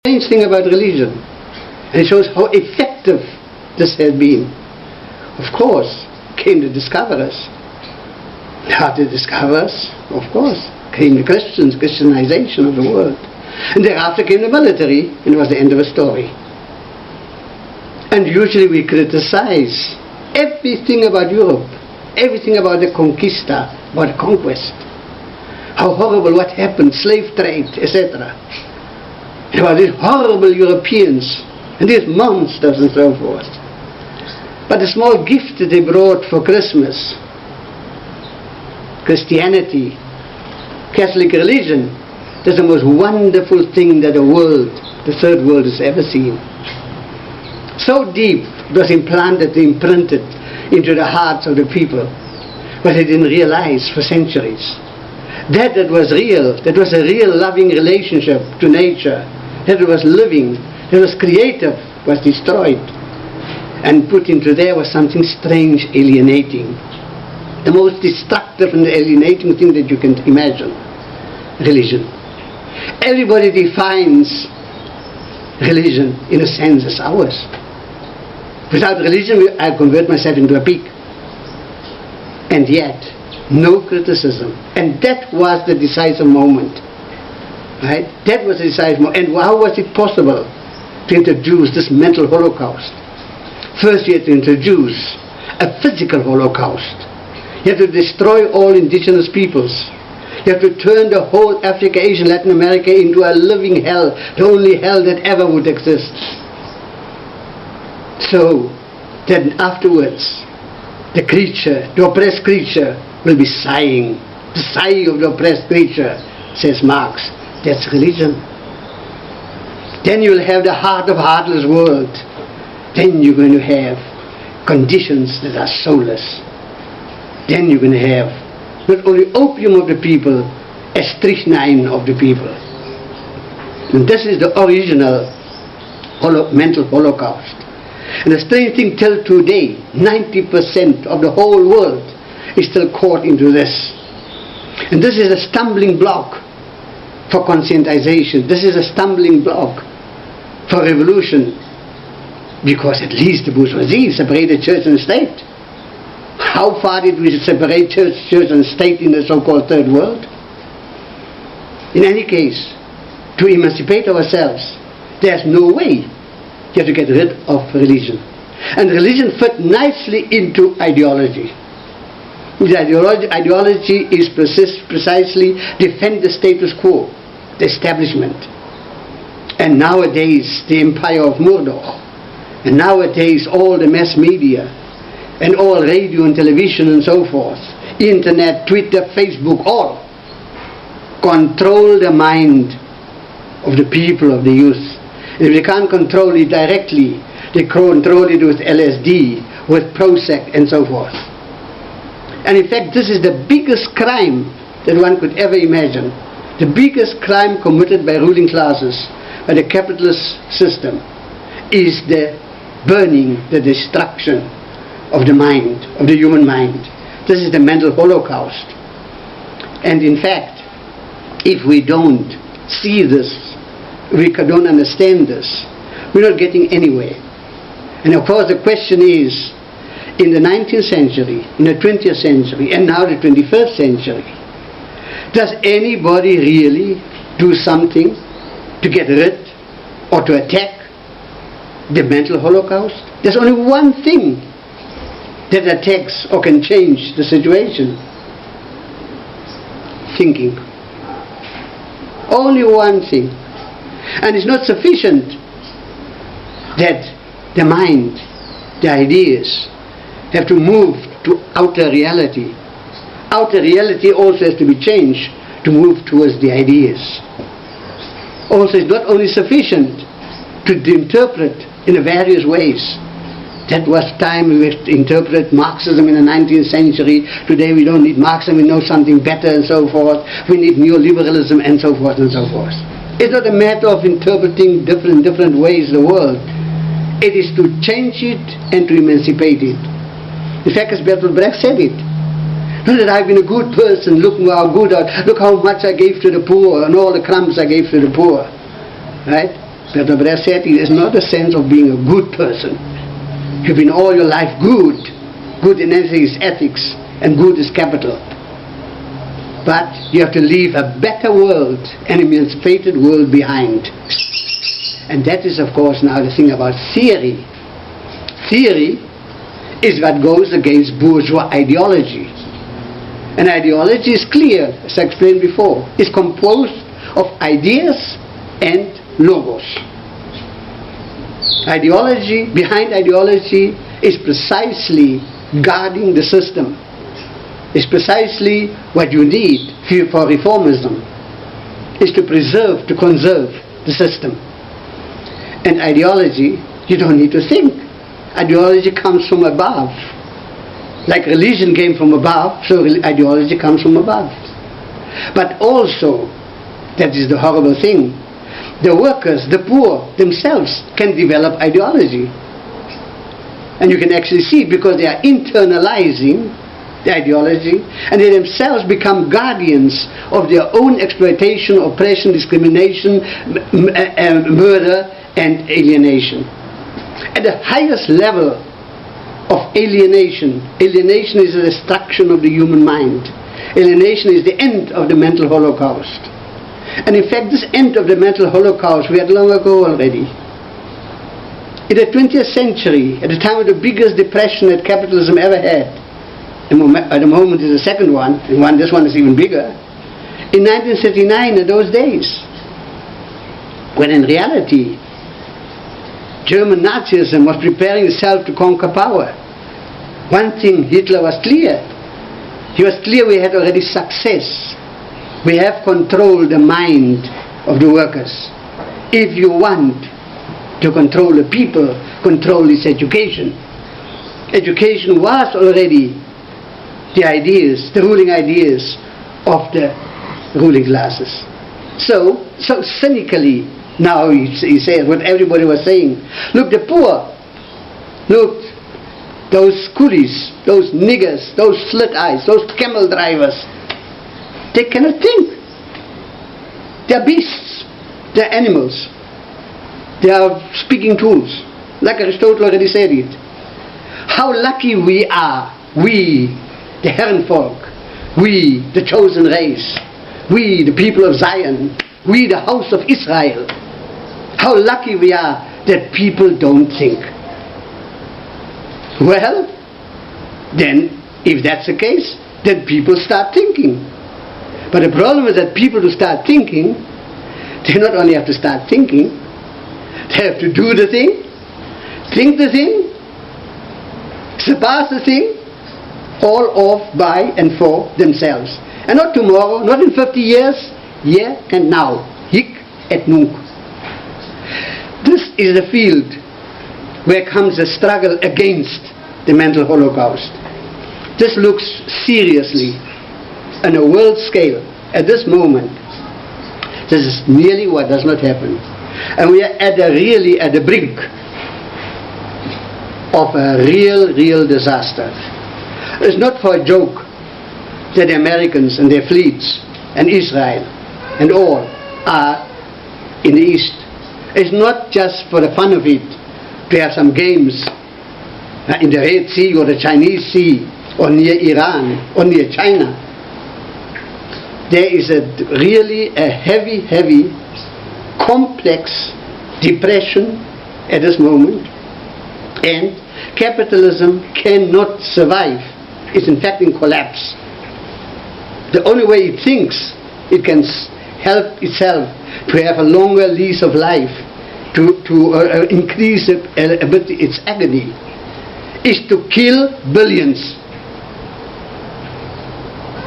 strange thing about religion, and it shows how effective this has been. Of course, came the discoverers. How to discover us? Of course, came the Christians, Christianization of the world. And thereafter came the military, and it was the end of the story. And usually we criticize everything about Europe, everything about the conquista, about the conquest. How horrible what happened, slave trade, etc. And about these horrible Europeans, and these monsters and so forth. But the small gift that they brought for Christmas, Christianity, Catholic religion, that's the most wonderful thing that the world, the third world, has ever seen. So deep it was implanted, imprinted into the hearts of the people, but they didn't realize for centuries. That was real, that was a real loving relationship to nature, that was living, that was creative, was destroyed. And put into there was something strange, alienating. The most destructive and alienating thing that you can imagine, religion. Everybody defines religion in a sense as ours. Without religion, I convert myself into a pig. And yet, no criticism. And that was the decisive moment. Right? That was the decisive moment. And how was it possible to introduce this mental holocaust? First, you had to introduce a physical holocaust. You have to destroy all indigenous peoples. You have to turn the whole Africa, Asia, Latin America into a living hell, the only hell that ever would exist. So, then afterwards, the creature, the oppressed creature, will be sighing. The sighing of the oppressed creature, says Marx. That's religion. Then you will have the heart of heartless world. Then you're going to have conditions that are soulless. Then you're going to have not only opium of the people, as strychnine of the people. And this is the original mental holocaust. And the strange thing, till today, 90% of the whole world is still caught into this. And this is a stumbling block for conscientization. This is a stumbling block for revolution. Because at least the bourgeoisie separated church and state. How far did we separate church and state in the so-called third world? In any case, to emancipate ourselves, there's no way you have to get rid of religion. And religion fit nicely into ideology. The ideology is precisely defend the status quo, the establishment. And nowadays, the empire of Moloch. And nowadays, all the mass media, and all radio and television and so forth, internet, Twitter, Facebook, all control the mind of the people, of the youth. And if they can't control it directly, they control it with LSD, with Prozac, and so forth. And in fact, this is the biggest crime that one could ever imagine. The biggest crime committed by ruling classes, by the capitalist system, is the burning, the destruction of the mind, of the human mind. This is the mental holocaust. And in fact, if we don't see this, we don't understand this, we're not getting anywhere. And of course the question is, in the 19th century, in the 20th century, and now the 21st century, does anybody really do something to get rid or to attack the mental holocaust? There's only one thing that attacks or can change the situation. Thinking. Only one thing. And it's not sufficient that the mind, the ideas, have to move to outer reality. Outer reality also has to be changed to move towards the ideas. Also, it's not only sufficient to interpret in various ways. That was time we interpret Marxism in the 19th century. Today we don't need Marxism, we know something better and so forth. We need neoliberalism and so forth and so forth. It's not a matter of interpreting different ways the world. It is to change it and to emancipate it. In fact, as Bertolt Brecht said it. Not that I've been a good person, look how good, look how much I gave to the poor and all the crumbs I gave to the poor. Right? Bertolt Brecht said it is not a sense of being a good person. You've been all your life good. Good in anything is ethics, and good is capital. But you have to leave a better world, an emancipated world behind. And that is, of course, now the thing about theory. Theory is what goes against bourgeois ideology. And ideology is clear, as I explained before. It's composed of ideas and logos. Ideology, behind ideology, is precisely guarding the system. It's precisely what you need for reformism, is to preserve, to conserve the system. And ideology, you don't need to think. Ideology comes from above. Like religion came from above, so ideology comes from above. But also, that is the horrible thing, the workers, the poor themselves can develop ideology. And you can actually see it because they are internalizing the ideology, and they themselves become guardians of their own exploitation, oppression, discrimination, murder, and alienation. At the highest level of alienation, alienation is the destruction of the human mind. Alienation is the end of the mental holocaust. And in fact, this end of the mental holocaust we had long ago already. In the 20th century, at the time of the biggest depression that capitalism ever had, at the moment is the second one, and this one is even bigger, in 1939, in those days, when in reality, German Nazism was preparing itself to conquer power. One thing, Hitler was clear. He was clear we had already success. We have controlled the mind of the workers. If you want to control the people, control its education. Education was already the ideas, the ruling ideas of the ruling classes. So cynically, now he says what everybody was saying. Look, the poor, look, those coolies, those niggers, those slit eyes, those camel drivers, they cannot think. They're beasts, they're animals, they are speaking tools, like Aristotle already said it. How lucky we are, we, the Herrenvolk, we, the chosen race, we, the people of Zion, we, the house of Israel. How lucky we are that people don't think. Well, then, if that's the case, then people start thinking. But the problem is that people who start thinking, they not only have to start thinking, they have to do the thing, think the thing, surpass the thing, all of, by, and for themselves. And not tomorrow, not in 50 years, here and now. Hic et nunc. This is the field where comes the struggle against the mental holocaust. This looks seriously on a world scale at this moment. This is nearly what does not happen. And we are really at the brink of a real disaster. It's not for a joke that the Americans and their fleets and Israel and all are in the East. It's not just for the fun of it to have some games in the Red Sea or the Chinese Sea or near Iran or near China. There is really a heavy, complex depression at this moment, and capitalism cannot survive. It's in fact in collapse. The only way it thinks it can help itself to have a longer lease of life, to increase a bit its agony, is to kill billions.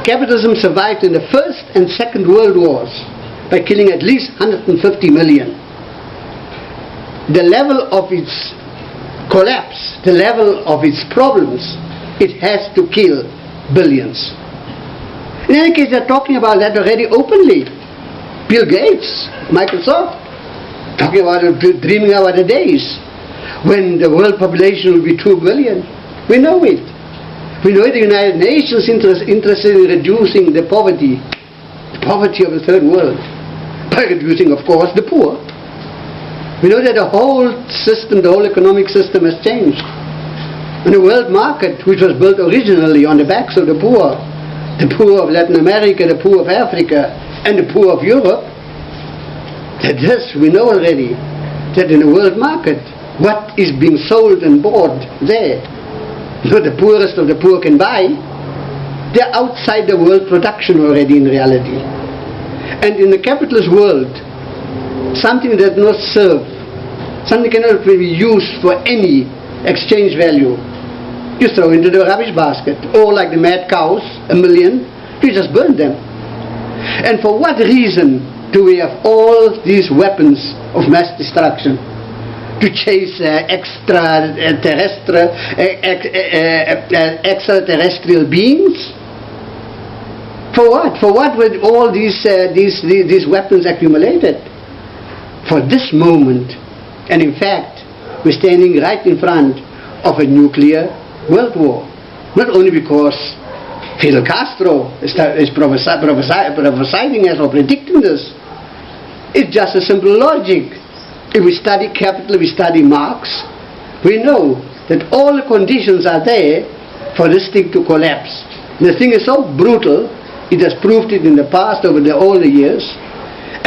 Capitalism survived in the First and Second World Wars by killing at least 150 million. The level of its collapse, the level of its problems, it has to kill billions. In any case, they're talking about that already openly. Bill Gates, Microsoft, talking about it, dreaming about the days when the world population will be 2 billion. We know it. We know the United Nations is interested in reducing the poverty of the third world, by reducing, of course, the poor. We know that the whole system, the whole economic system has changed. And the world market, which was built originally on the backs of the poor of Latin America, the poor of Africa, and the poor of Europe, that this, we know already, that in the world market, what is being sold and bought there, what the poorest of the poor can buy, they're outside the world production already in reality. And in the capitalist world, something that not serve, something cannot be used for any exchange value, you throw into the rubbish basket. Or like the mad cows, 1 million, you just burn them. And for what reason do we have all these weapons of mass destruction? To chase extraterrestrial beings? For what? For what were all these weapons accumulated? For this moment. And in fact, we're standing right in front of a nuclear world war. Not only because Fidel Castro is prophesying us or predicting this. It's just a simple logic. If we study capital, we study Marx, we know that all the conditions are there for this thing to collapse. The thing is so brutal, it has proved it in the past over all the years,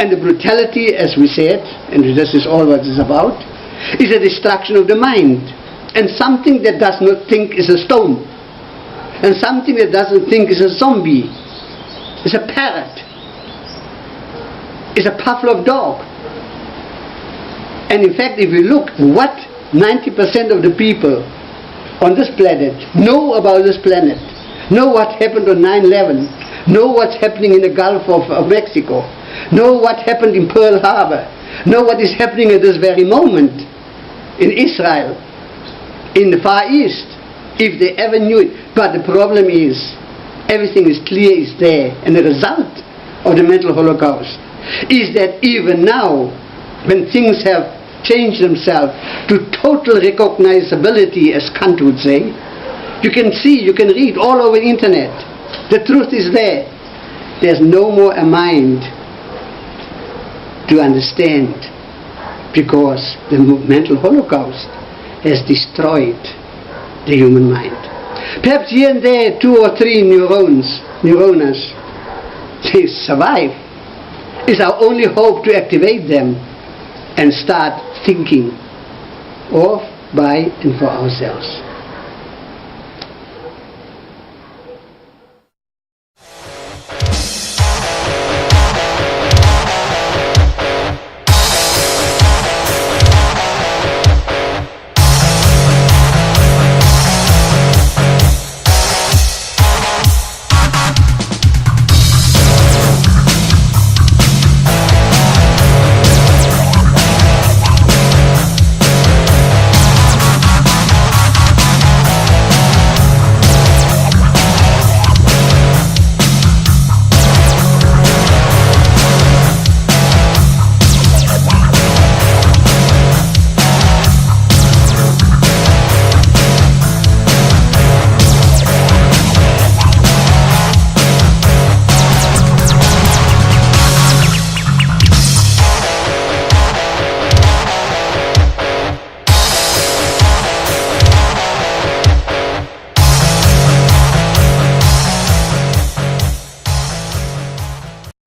and the brutality, as we said, and this is all what it's about, is a destruction of the mind. And something that does not think is a stone, and something that doesn't think is a zombie, is a parrot, is a Pavlov dog. And in fact, if we look what 90% of the people on this planet know about this planet, know what happened on 9/11, know what's happening in the Gulf of Mexico, know what happened in Pearl Harbor, know what is happening at this very moment in Israel, in the Far East, if they ever knew it. But the problem is, everything is clear, is there. And the result of the mental Holocaust is that even now, when things have changed themselves to total recognizability, as Kant would say, you can see, you can read all over the internet. The truth is there. There's no more a mind to understand, because the mental Holocaust has destroyed the human mind. Perhaps here and there 2 or 3 neuronas, they survive. It's our only hope to activate them and start thinking of, by, and for ourselves.